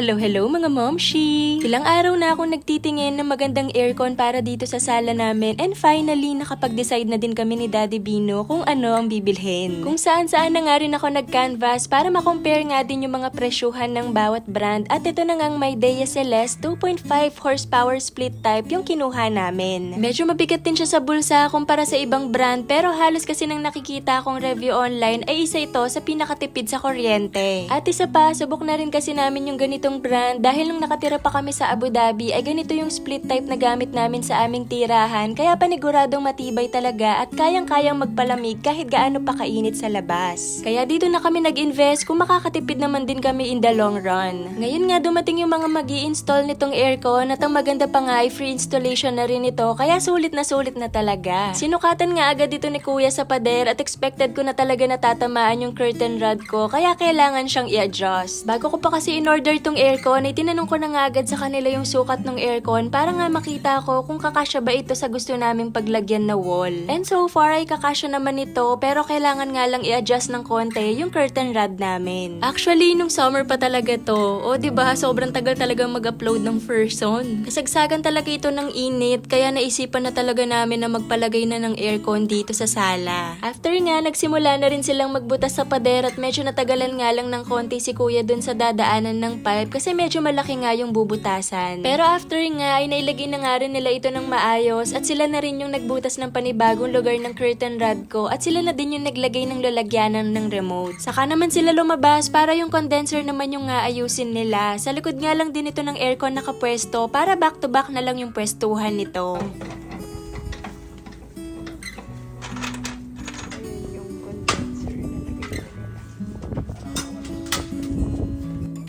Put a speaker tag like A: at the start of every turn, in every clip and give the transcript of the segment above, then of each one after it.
A: Hello mga momshi! Ilang araw na akong nagtitingin ng magandang aircon para dito sa sala namin and finally nakapag-decide na din kami ni Daddy Bino kung ano ang bibilhin. Kung saan-saan na nga rin ako nag-canvas para makompare nga din yung mga presyuhan ng bawat brand at ito na ngang may Dea Celeste 2.5 horsepower split type yung kinuha namin. Medyo mabigat din siya sa bulsa kumpara sa ibang brand pero halos kasi nang nakikita akong review online ay isa ito sa pinakatipid sa kuryente. At isa pa, subok na rin kasi namin yung ganitong brand dahil nung nakatira pa kami sa Abu Dhabi ay ganito yung split type na gamit namin sa aming tirahan kaya paniguradong matibay talaga at kayang-kayang magpalamig kahit gaano pa kainit sa labas. Kaya dito na kami nag-invest kung makakatipid naman din kami in the long run. Ngayon nga dumating yung mga mag-i-install nitong aircon at ang maganda pa nga ay free installation na rin ito kaya sulit na talaga. Sinukatan nga agad dito ni Kuya sa pader at expected ko na talaga natatamaan yung curtain rod ko kaya kailangan siyang i-adjust. Bago ko pa kasi in-order tong aircon ay tinanong ko na nga agad sa kanila yung sukat ng aircon para nga makita ko kung kakasya ba ito sa gusto naming paglagyan na wall. And so far ay kakasya naman ito pero kailangan nga lang i-adjust ng konti yung curtain rod namin. Actually, nung summer pa talaga to. O diba, sobrang tagal talaga mag-upload ng person. Kasagsagan talaga ito ng init kaya naisipan na talaga namin na magpalagay na ng aircon dito sa sala. After nga, nagsimula na rin silang magbutas sa pader at medyo natagalan nga lang ng konti si Kuya dun sa dadaanan ng pipe kasi medyo malaki nga yung bubutasan. Pero after nga ay nailagay na nga rin nila ito ng maayos at sila na rin yung nagbutas ng panibagong lugar ng curtain rod ko at sila na din yung naglagay ng lalagyanan ng remote. Saka naman sila lumabas para yung condenser naman yung nga ayusin nila. Sa likod nga lang din ito ng aircon nakapwesto para back to back na lang yung pwestuhan nito.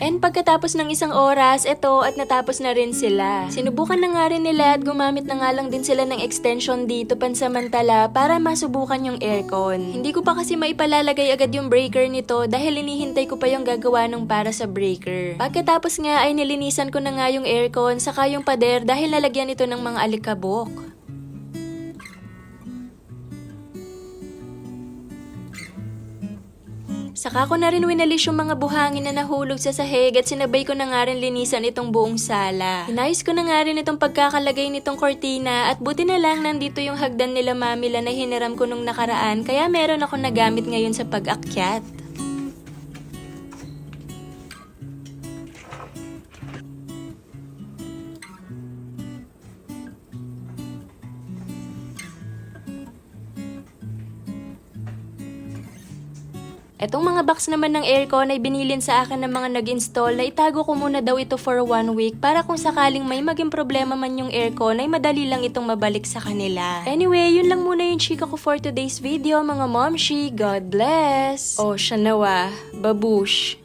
A: And pagkatapos ng isang oras, eto at natapos na rin sila. Sinubukan na nga rin nila at gumamit na nga lang din sila ng extension dito pansamantala para masubukan yung aircon. Hindi ko pa kasi maipalalagay agad yung breaker nito dahil hinihintay ko pa yung gagawa nung para sa breaker. Pagkatapos nga ay nilinisan ko na nga yung aircon saka yung pader dahil nalagyan ito ng mga alikabok. Saka ko na rin winalis yung mga buhangin na nahulog sa sahig at sinabay ko na nga rin linisan itong buong sala. Inayos ko na nga rin itong pagkakalagay nitong kortina at buti na lang nandito yung hagdan nila Mamila na hiniram ko nung nakaraan kaya meron ako nagamit ngayon sa pag-akyat. Etong mga box naman ng aircon ay binilin sa akin ng mga nag-install na itago ko muna daw ito for 1 week para kung sakaling may maging problema man yung aircon ay madali lang itong mabalik sa kanila. Anyway, yun lang muna yung chika ko for today's video mga momshi. God bless! Oh, siya nawa. Babush!